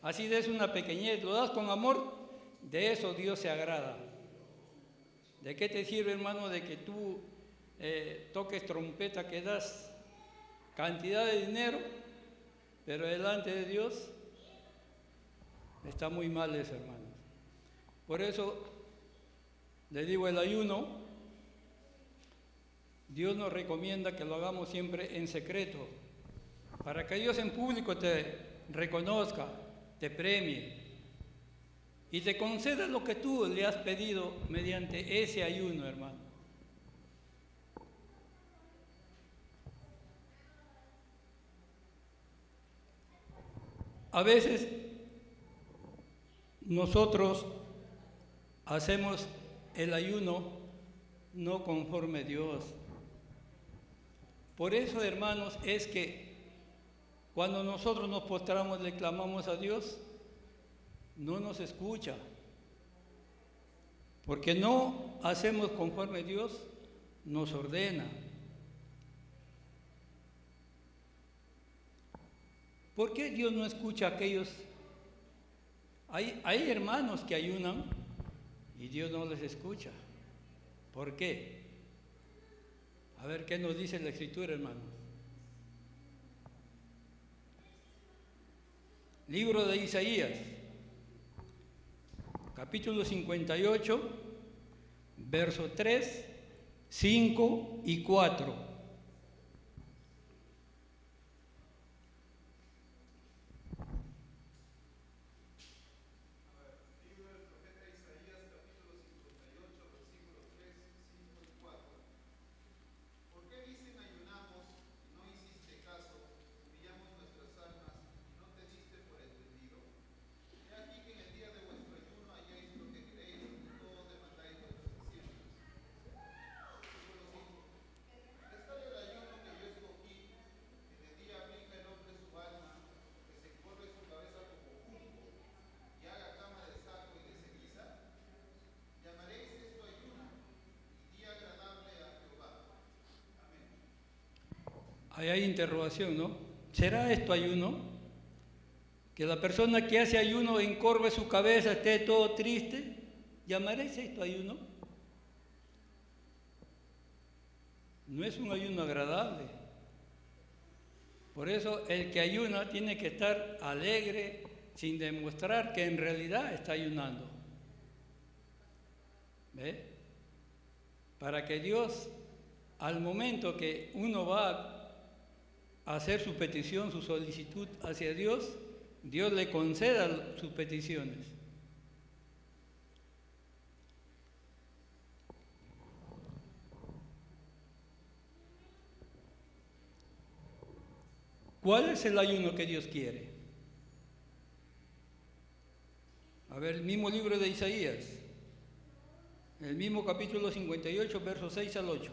Así des una pequeñez, lo das con amor, de eso Dios se agrada. ¿De qué te sirve, hermano, de que tú toques trompeta, que das cantidad de dinero, pero delante de Dios está muy mal eso, hermanos? Por eso le digo, el ayuno, Dios nos recomienda que lo hagamos siempre en secreto, para que Dios en público te reconozca, te premie y te conceda lo que tú le has pedido mediante ese ayuno, hermano. A veces nosotros hacemos el ayuno no conforme a Dios. Por eso, hermanos, es que cuando nosotros nos postramos, le clamamos a Dios, no nos escucha. Porque no hacemos conforme a Dios, nos ordena. ¿Por qué Dios no escucha a aquellos? Hay hermanos que ayunan y Dios no les escucha. ¿Por qué? A ver, ¿qué nos dice la Escritura, hermano? Libro de Isaías, capítulo 58, versos 3, 5 y 4. Ahí hay interrogación, ¿no? ¿Será esto ayuno? Que la persona que hace ayuno encorve su cabeza, esté todo triste. ¿Llamarás esto ayuno? No es un ayuno agradable. Por eso el que ayuna tiene que estar alegre, sin demostrar que en realidad está ayunando. ¿Ve? Para que Dios, al momento que uno va a hacer su petición, su solicitud hacia Dios, Dios le conceda sus peticiones. ¿Cuál es el ayuno que Dios quiere? A ver, el mismo libro de Isaías, el mismo capítulo 58, versos 6 al 8.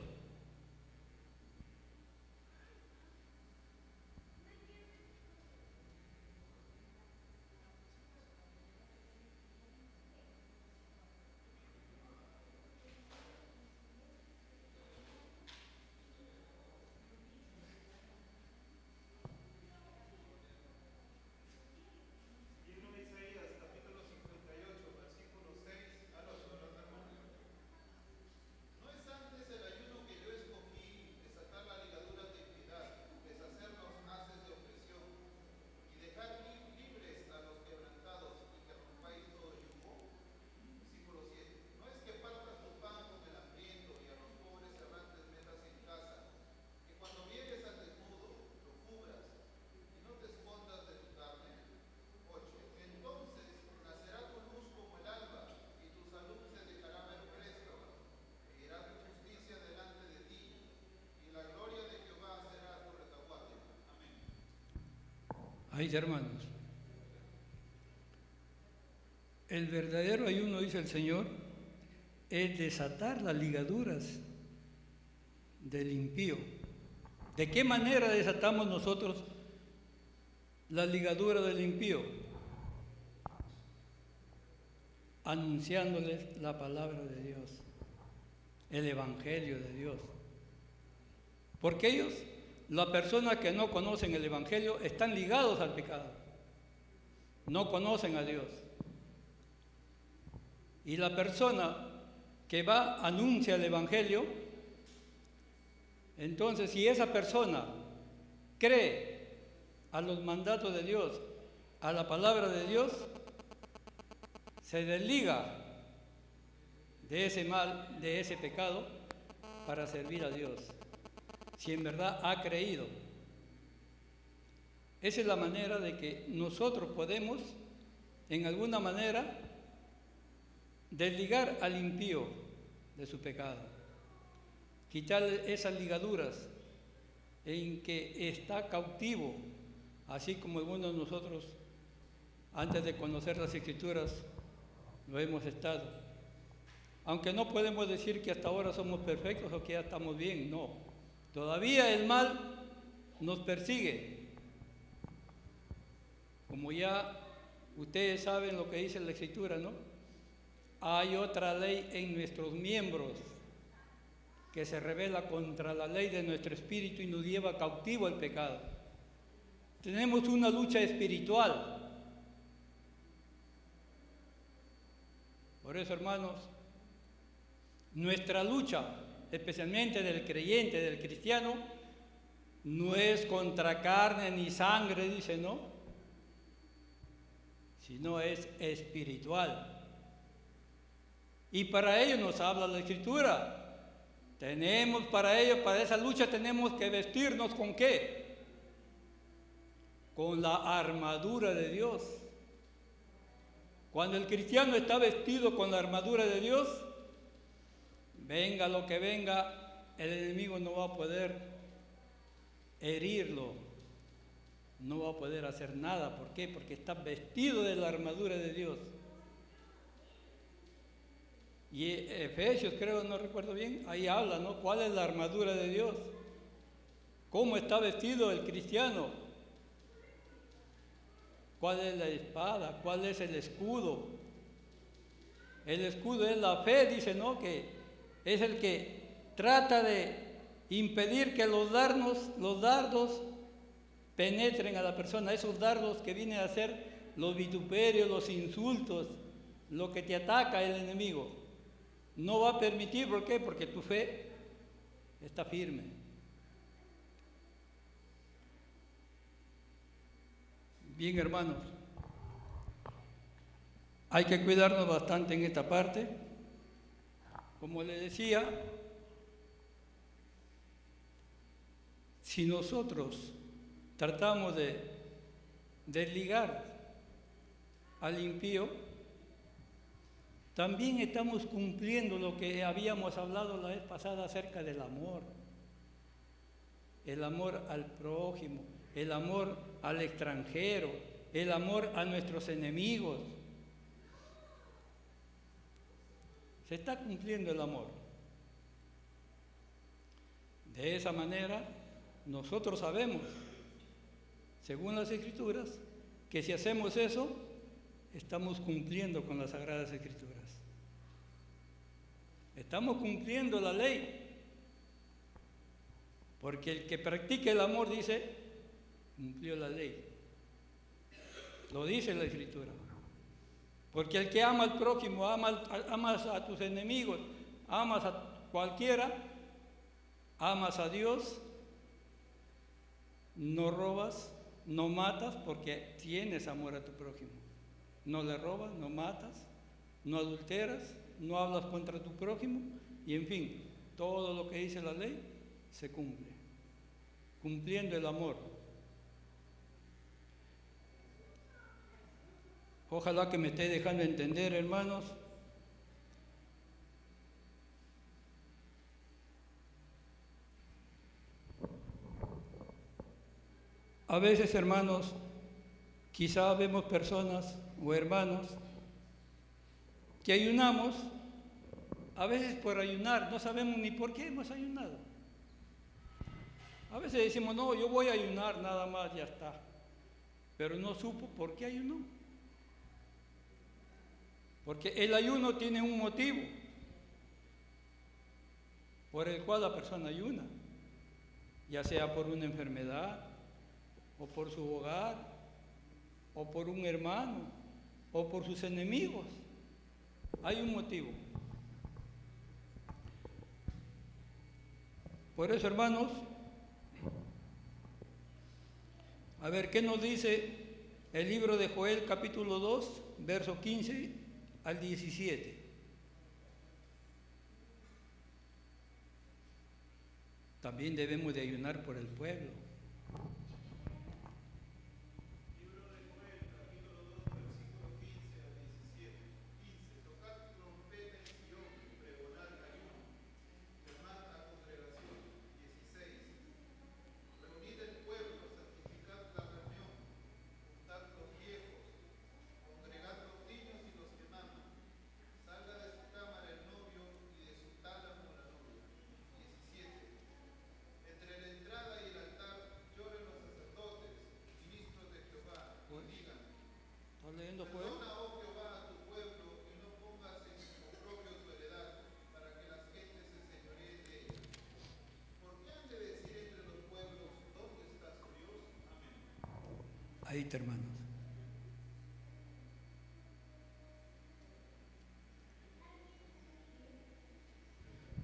Ahí, hermanos, el verdadero ayuno, dice el Señor, es desatar las ligaduras del impío. ¿De qué manera desatamos nosotros las ligaduras del impío? Anunciándoles la palabra de Dios, el evangelio de Dios. Porque ellos, las personas que no conocen el evangelio, están ligados al pecado. no conocen a Dios. Y la persona que va, anuncia el Evangelio, entonces si esa persona cree a los mandatos de Dios, a la palabra de Dios, se desliga de ese mal, de ese pecado, para servir a Dios, si en verdad ha creído. Esa es la manera de que nosotros podemos, en alguna manera, desligar al impío de su pecado, quitarle esas ligaduras en que está cautivo, así como algunos de nosotros, antes de conocer las Escrituras, lo hemos estado. Aunque no podemos decir que hasta ahora somos perfectos o que ya estamos bien, no. Todavía el mal nos persigue. Como ya ustedes saben lo que dice la Escritura, ¿no? Hay otra ley en nuestros miembros que se rebela contra la ley de nuestro espíritu y nos lleva cautivo al pecado. Tenemos una lucha espiritual. Por eso, hermanos, nuestra lucha, especialmente del creyente, del cristiano, no es contra carne ni sangre, dice, ¿no? Sino es espiritual. Y para ello nos habla la Escritura. Tenemos para ello, para esa lucha tenemos que vestirnos ¿con qué? Con la armadura de Dios. Cuando el cristiano está vestido con la armadura de Dios, venga lo que venga, el enemigo no va a poder herirlo, no va a poder hacer nada. ¿Por qué? Porque está vestido de la armadura de Dios. Y Efesios, creo, no recuerdo bien, ahí habla, ¿no? ¿Cuál es la armadura de Dios? ¿Cómo está vestido el cristiano? ¿Cuál es la espada? ¿Cuál es el escudo? El escudo es la fe, dice, ¿no? Que es el que trata de impedir que los dardos penetren a la persona, esos dardos que vienen a ser los vituperios, los insultos, lo que te ataca el enemigo. No va a permitir, ¿por qué? Porque tu fe está firme. Bien, hermanos, hay que cuidarnos bastante en esta parte. Como les decía, si nosotros tratamos de desligar al impío, también estamos cumpliendo lo que habíamos hablado la vez pasada acerca del amor. El amor al prójimo, el amor al extranjero, el amor a nuestros enemigos. Se está cumpliendo el amor. De esa manera, nosotros sabemos, según las Escrituras, que si hacemos eso, estamos cumpliendo con las Sagradas Escrituras. Estamos cumpliendo la ley. Porque el que practica el amor, dice, cumplió la ley. Lo dice la Escritura. Porque el que ama al prójimo, amas a tus enemigos, amas a cualquiera, amas a Dios, no robas, no matas, porque tienes amor a tu prójimo. No le robas, no matas, no adulteras, no hablas contra tu prójimo, y en fin, todo lo que dice la ley se cumple, cumpliendo el amor. Ojalá que me esté dejando entender, hermanos. A veces, hermanos, quizá vemos personas o hermanos que ayunamos, a veces por ayunar, no sabemos ni por qué hemos ayunado. A veces decimos, no, yo voy a ayunar nada más, ya está. Pero no supo por qué ayunó. Porque el ayuno tiene un motivo por el cual la persona ayuna, ya sea por una enfermedad o por su hogar o por un hermano, o por sus enemigos. Hay un motivo. Por eso, hermanos, a ver, ¿qué nos dice el libro de Joel, capítulo 2, verso 15 al 17? También debemos de ayunar por el pueblo. ¿Estás leyendo Joel? Ahí está, hermanos.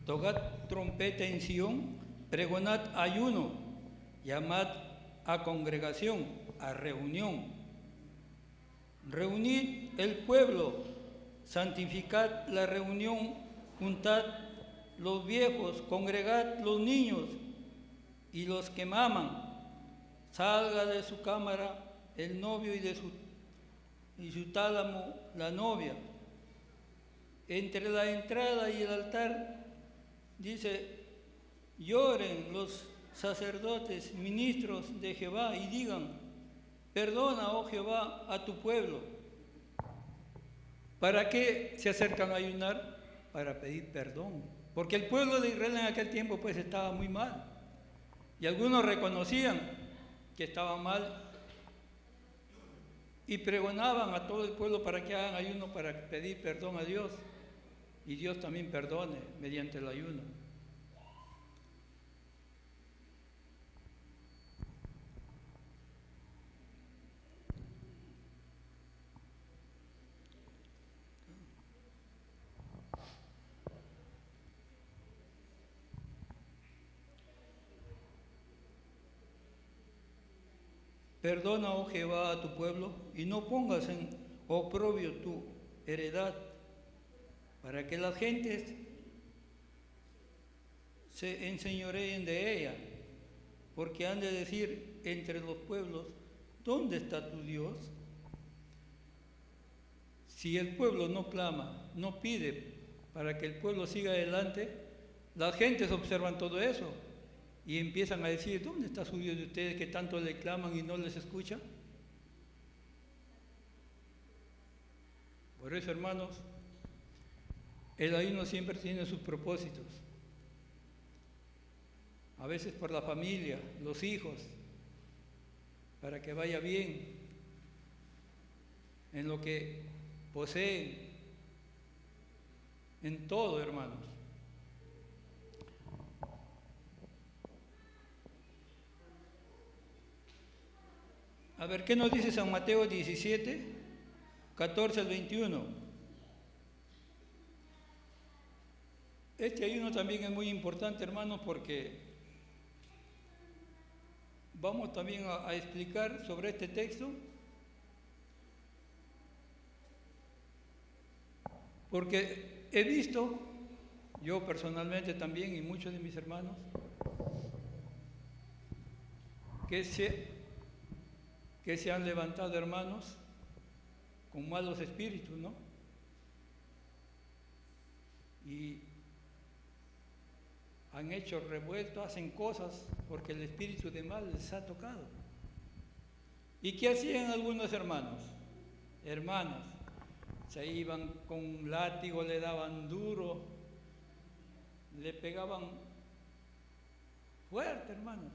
Tocad trompeta en Sión, pregonad ayuno, llamad a congregación, a reunión. Reunid el pueblo, santificad la reunión, juntad los viejos, congregad los niños y los que maman. Salga de su cámara el novio y su tálamo la novia. Entre la entrada y el altar, dice, lloren los sacerdotes, ministros de Jehová, y digan, perdona, oh Jehová, a tu pueblo. ¿Para qué se acercan a ayunar? Para pedir perdón. Porque el pueblo de Israel en aquel tiempo pues estaba muy mal. Y algunos reconocían que estaba mal y pregonaban a todo el pueblo para que hagan ayuno para pedir perdón a Dios. Y Dios también perdone mediante el ayuno. Perdona, oh Jehová, a tu pueblo, y no pongas en oprobio tu heredad, para que las gentes se enseñoreen de ella, porque han de decir entre los pueblos, ¿dónde está tu Dios? Si el pueblo no clama, no pide para que el pueblo siga adelante, las gentes observan todo eso y empiezan a decir, ¿dónde está su Dios de ustedes que tanto le claman y no les escucha? Por eso, hermanos, el ayuno siempre tiene sus propósitos. A veces por la familia, los hijos, para que vaya bien en lo que poseen, en todo, hermanos. A ver, ¿qué nos dice San Mateo 17, 14 al 21? Este ayuno también es muy importante, hermanos, porque vamos también a explicar sobre este texto, porque he visto, yo personalmente también y muchos de mis hermanos, que se han levantado, hermanos, con malos espíritus, ¿no? Y han hecho revuelto, hacen cosas porque el espíritu de mal les ha tocado. ¿Y qué hacían algunos hermanos? Hermanas, se iban con un látigo, le daban duro, le pegaban fuerte, hermanos.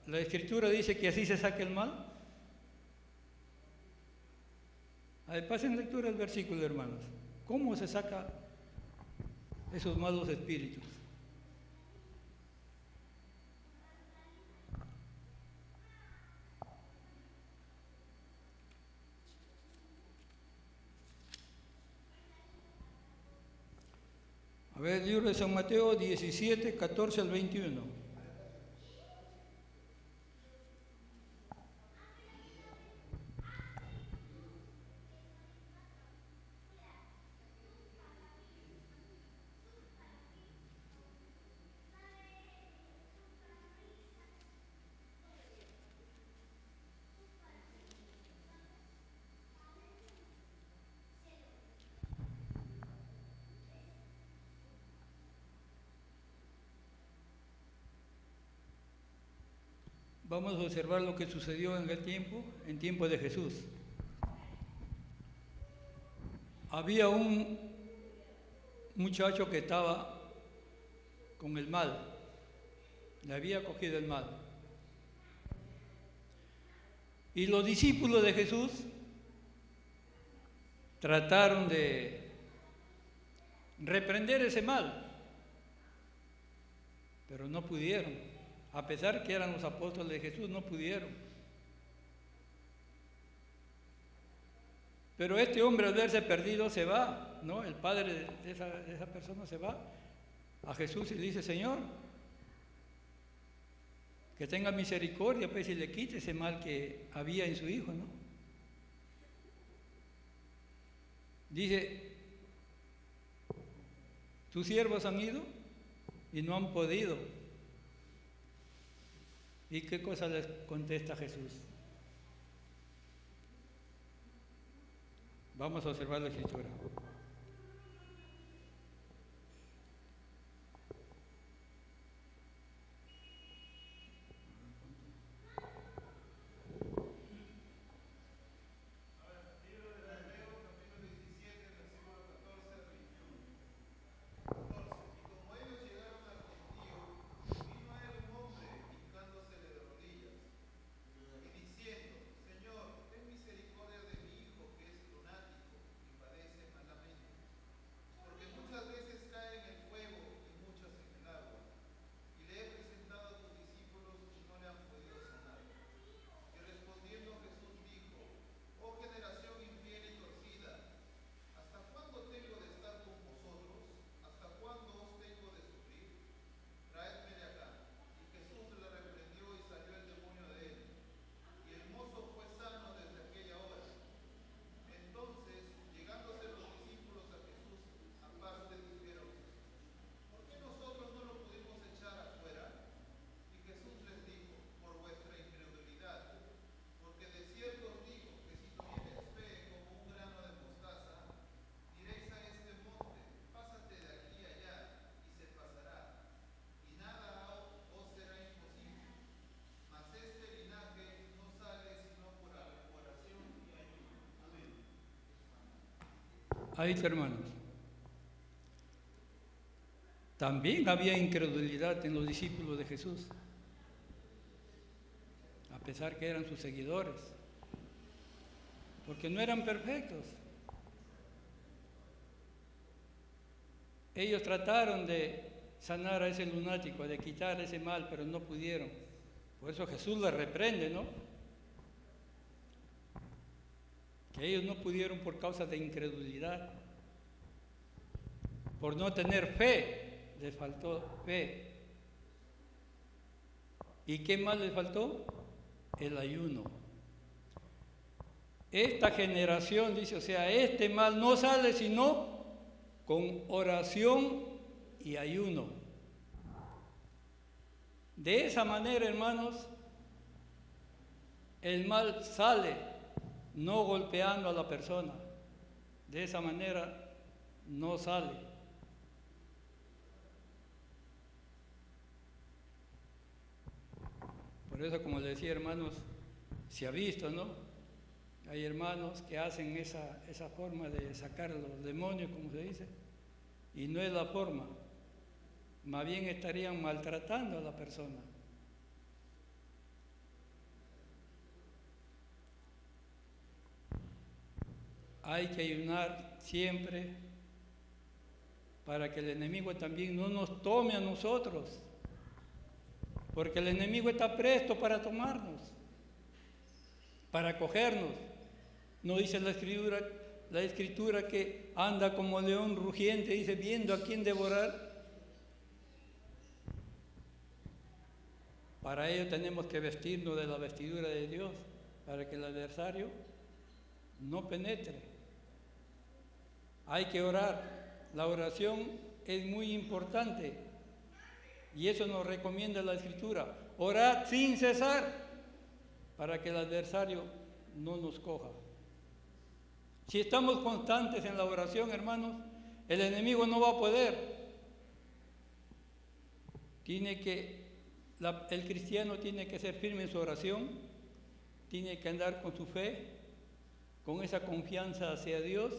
La Escritura dice que así se saca el mal. A ver, pasen lectura el versículo, hermanos. ¿Cómo se saca esos malos espíritus? A ver, el libro de San Mateo 17, 14 al 21. Vamos a observar lo que sucedió en tiempo de Jesús. Había un muchacho que estaba con el mal, le había cogido el mal. Y los discípulos de Jesús trataron de reprender ese mal, pero no pudieron. A pesar que eran los apóstoles de Jesús, no pudieron. Pero este hombre, al verse perdido, se va, ¿no? El padre de esa persona se va a Jesús y le dice: Señor, que tenga misericordia, pues, y le quite ese mal que había en su hijo, ¿no? Dice: tus siervos han ido y no han podido. ¿Y qué cosa les contesta Jesús? Vamos a observar la escritura. Ahí está, hermanos. También había incredulidad en los discípulos de Jesús, a pesar que eran sus seguidores, porque no eran perfectos. Ellos trataron de sanar a ese lunático, de quitar ese mal, pero no pudieron. Por eso Jesús les reprende, ¿no? Que ellos no pudieron por causa de incredulidad, por no tener fe, les faltó fe. ¿Y qué más les faltó? El ayuno. Esta generación, dice, o sea, este mal no sale sino con oración y ayuno. De esa manera, hermanos, el mal sale, no golpeando a la persona. De esa manera no sale. Por eso, como les decía, hermanos, se ha visto, ¿no? Hay hermanos que hacen esa forma de sacar a los demonios, como se dice, y no es la forma. Más bien estarían maltratando a la persona. Hay que ayunar siempre para que el enemigo también no nos tome a nosotros, porque el enemigo está presto para tomarnos, para cogernos. No dice la Escritura la escritura que anda como león rugiente, dice, viendo a quién devorar. Para ello tenemos que vestirnos de la vestidura de Dios, para que el adversario no penetre. Hay que orar. La oración es muy importante y eso nos recomienda la Escritura. Orad sin cesar para que el adversario no nos coja. Si estamos constantes en la oración, hermanos, el enemigo no va a poder. El cristiano tiene que ser firme en su oración, tiene que andar con su fe, con esa confianza hacia Dios,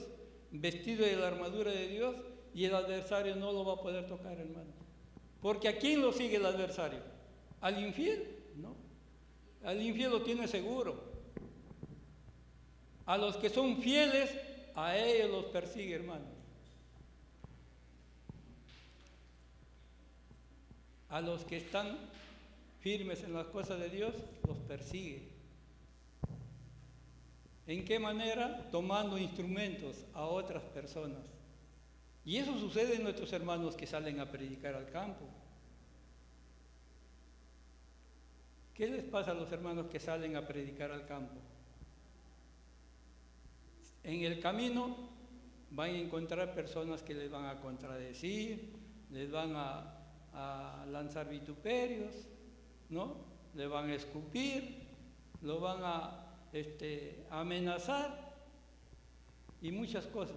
vestido de la armadura de Dios, y el adversario no lo va a poder tocar, hermano. Porque ¿a quién lo sigue el adversario? ¿Al infiel? No. Al infiel lo tiene seguro. A los que son fieles, a ellos los persigue, hermano. A los que están firmes en las cosas de Dios, los persigue. ¿En qué manera? Tomando instrumentos a otras personas. Y eso sucede en nuestros hermanos que salen a predicar al campo. ¿Qué les pasa a los hermanos que salen a predicar al campo? En el camino van a encontrar personas que les van a contradecir, les van a lanzar vituperios, ¿no? Le van a escupir, lo van a amenazar y muchas cosas.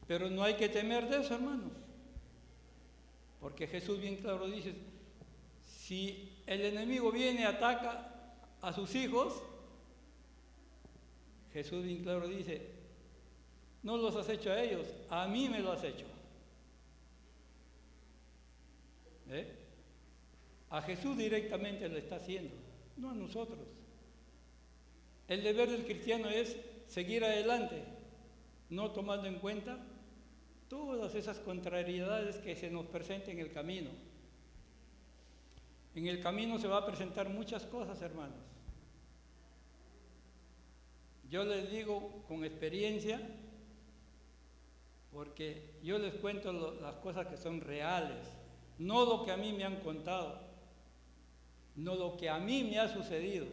Pero no hay que temer de eso, hermanos, porque Jesús bien claro dice, si el enemigo viene y ataca a sus hijos, Jesús bien claro dice, no los has hecho a ellos, a mí me lo has hecho. A Jesús directamente lo está haciendo, no a nosotros. El deber del cristiano es seguir adelante, no tomando en cuenta todas esas contrariedades que se nos presenten en el camino. En el camino se va a presentar muchas cosas, hermanos. Yo les digo con experiencia, porque yo les cuento las cosas que son reales, no lo que a mí me han contado, no lo que a mí me ha sucedido.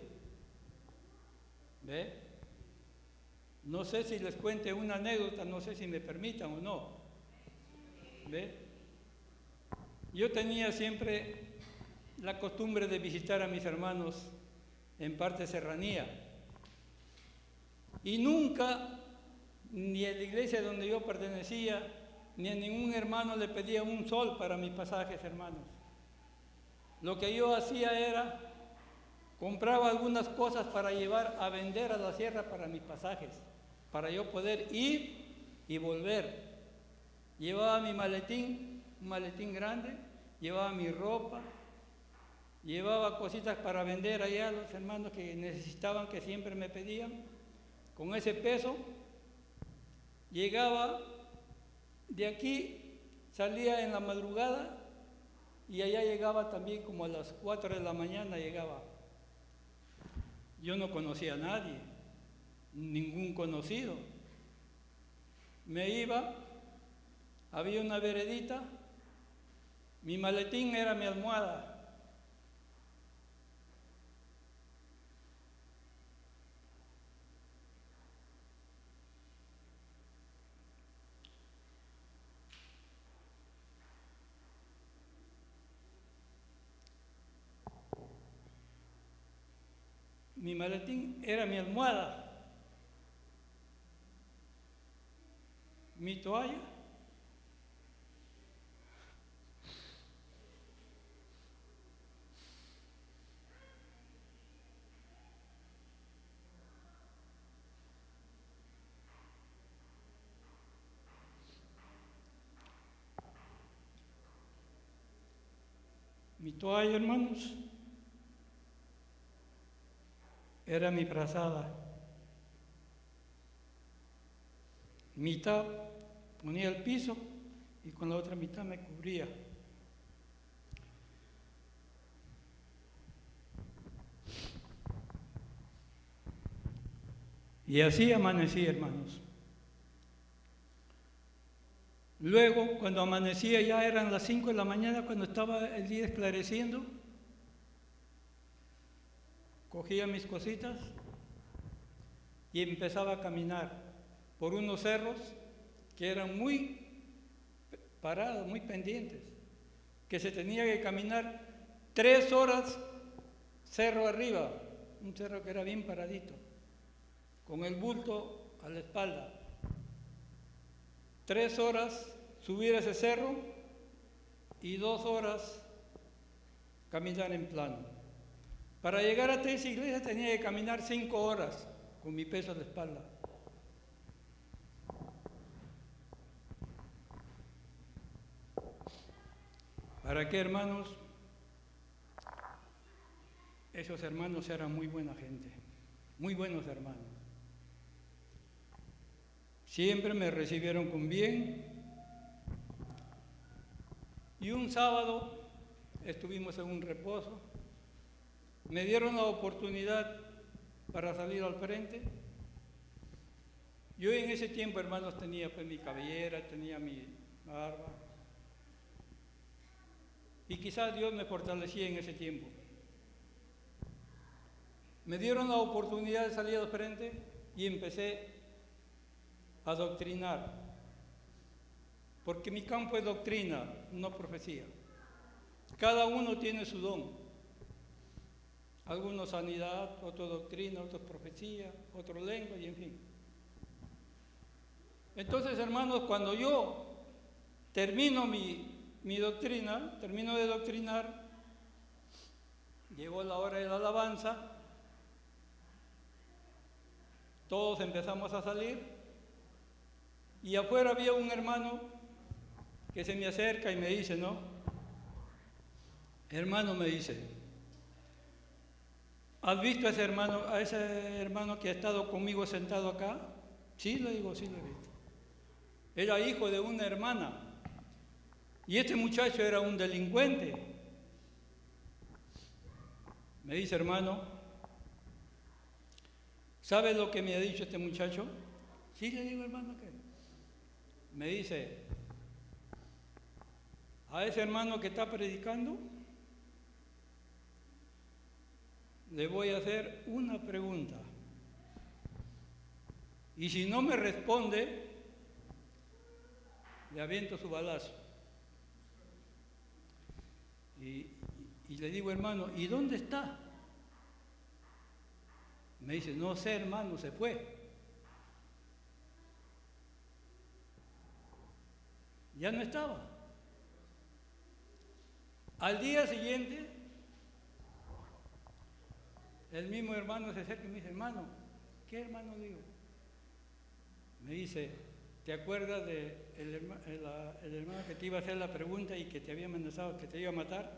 ¿Ve? No sé si les cuente una anécdota, no sé si me permitan o no. ¿Ve? Yo tenía siempre la costumbre de visitar a mis hermanos en parte serranía. Y nunca, ni en la iglesia donde yo pertenecía, ni a ningún hermano le pedía un sol para mis pasajes, hermanos. Lo que yo hacía era, compraba algunas cosas para llevar a vender a la sierra para mis pasajes, para yo poder ir y volver. Llevaba mi maletín, un maletín grande, llevaba mi ropa, llevaba cositas para vender allá a los hermanos que necesitaban, que siempre me pedían. Con ese peso, llegaba de aquí, salía en la madrugada y allá llegaba también como a las 4 de la mañana llegaba. Yo no conocía a nadie, ningún conocido. Me iba, había una veredita, mi maletín era mi almohada. Mi maletín era mi almohada, mi toalla, hermanos, era mi frazada. Mitad ponía el piso y con la otra mitad me cubría. Y así amanecí, hermanos. Luego, cuando amanecía, ya eran las 5 de la mañana, cuando estaba el día esclareciendo, cogía mis cositas y empezaba a caminar por unos cerros que eran muy parados, muy pendientes, que se tenía que caminar 3 horas cerro arriba, un cerro que era bien paradito, con el bulto a la espalda. 3 horas subir ese cerro y 2 horas caminar en plano. Para llegar a esa iglesia tenía que caminar 5 horas con mi peso a la espalda. ¿Para qué, hermanos? Esos hermanos eran muy buena gente, muy buenos hermanos. Siempre me recibieron con bien. Y un sábado estuvimos en un reposo. Me dieron la oportunidad para salir al frente. Yo en ese tiempo, hermanos, tenía pues mi cabellera, tenía mi barba. Y quizás Dios me fortalecía en ese tiempo. Me dieron la oportunidad de salir al frente y empecé a doctrinar. Porque mi campo es doctrina, no profecía. Cada uno tiene su don. Algunos sanidad, otros doctrina, otros profecía, otros lengua y en fin. Entonces, hermanos, cuando yo termino mi doctrina, termino de doctrinar, llegó la hora de la alabanza, todos empezamos a salir y afuera había un hermano que se me acerca y me dice, ¿no? Hermano, me dice, ¿has visto a ese hermano que ha estado conmigo sentado acá? Sí, le digo, sí lo he visto. Era hijo de una hermana y este muchacho era un delincuente. Me dice, hermano, ¿sabe lo que me ha dicho este muchacho? Sí, le digo, hermano, ¿qué? Me dice, a ese hermano que está predicando, le voy a hacer una pregunta. Y si no me responde, le aviento su balazo. Y le digo, hermano, ¿y dónde está? Me dice, no sé, hermano, se fue. Ya no estaba. Al día siguiente, el mismo hermano se acerca y me dice, hermano, ¿qué hermano digo? Me dice, ¿te acuerdas del el hermano que te iba a hacer la pregunta y que te había amenazado que te iba a matar?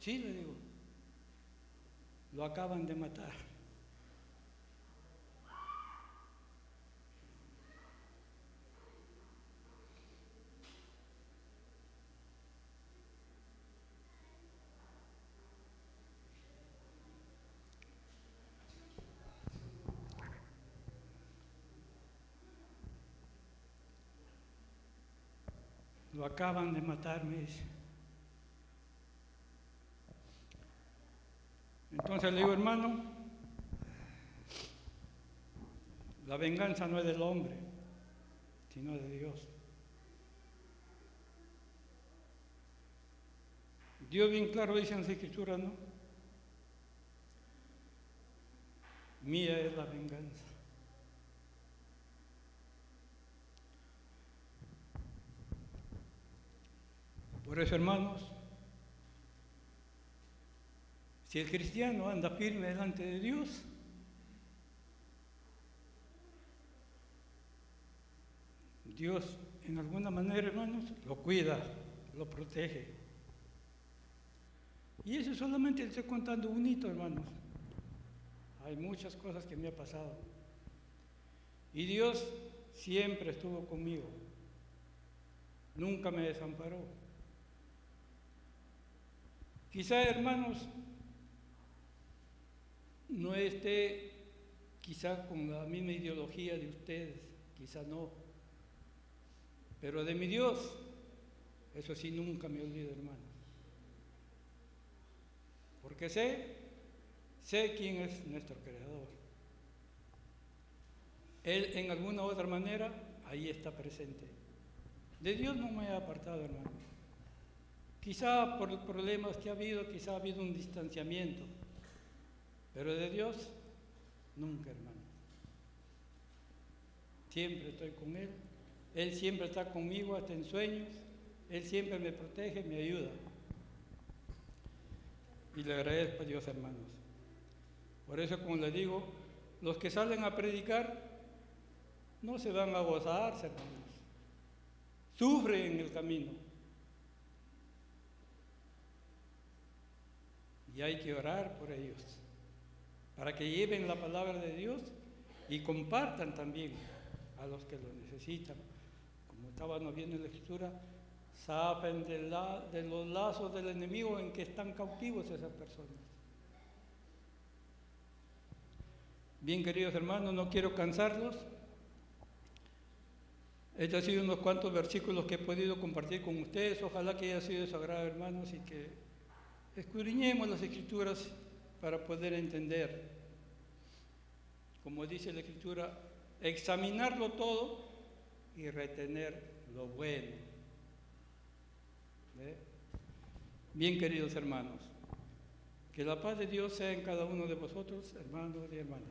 Sí, le digo, lo acaban de matar. Lo acaban de matar, me dice. Entonces le digo, hermano, la venganza no es del hombre, sino de Dios. Dios bien claro dice en las Escrituras, ¿no? Mía es la venganza. Por eso, hermanos, si el cristiano anda firme delante de Dios, Dios en alguna manera, hermanos, lo cuida, lo protege. Y eso solamente le estoy contando un hito, hermanos. Hay muchas cosas que me ha pasado. Y Dios siempre estuvo conmigo. Nunca me desamparó. Quizá, hermanos, no esté quizá con la misma ideología de ustedes, quizá no, pero de mi Dios, eso sí nunca me olvido, hermano. Porque sé quién es nuestro Creador. Él en alguna u otra manera ahí está presente. De Dios no me he apartado, hermano. Quizá por los problemas que ha habido, quizá ha habido un distanciamiento, pero de Dios nunca, hermano. Siempre estoy con Él. Él siempre está conmigo hasta en sueños. Él siempre me protege, me ayuda. Y le agradezco a Dios, hermanos. Por eso, como les digo, los que salen a predicar no se van a gozarse, hermanos. Sufren en el camino. Y hay que orar por ellos, para que lleven la palabra de Dios y compartan también a los que lo necesitan. Como estábamos viendo en la Escritura, saben de los lazos del enemigo en que están cautivos esas personas. Bien, queridos hermanos, no quiero cansarlos. Estos han sido unos cuantos versículos que he podido compartir con ustedes. Ojalá que haya sido de su agrado, hermanos, y que escudriñemos las Escrituras para poder entender. Como dice la Escritura, examinarlo todo y retener lo bueno. Bien, queridos hermanos, que la paz de Dios sea en cada uno de vosotros, hermanos y hermanas.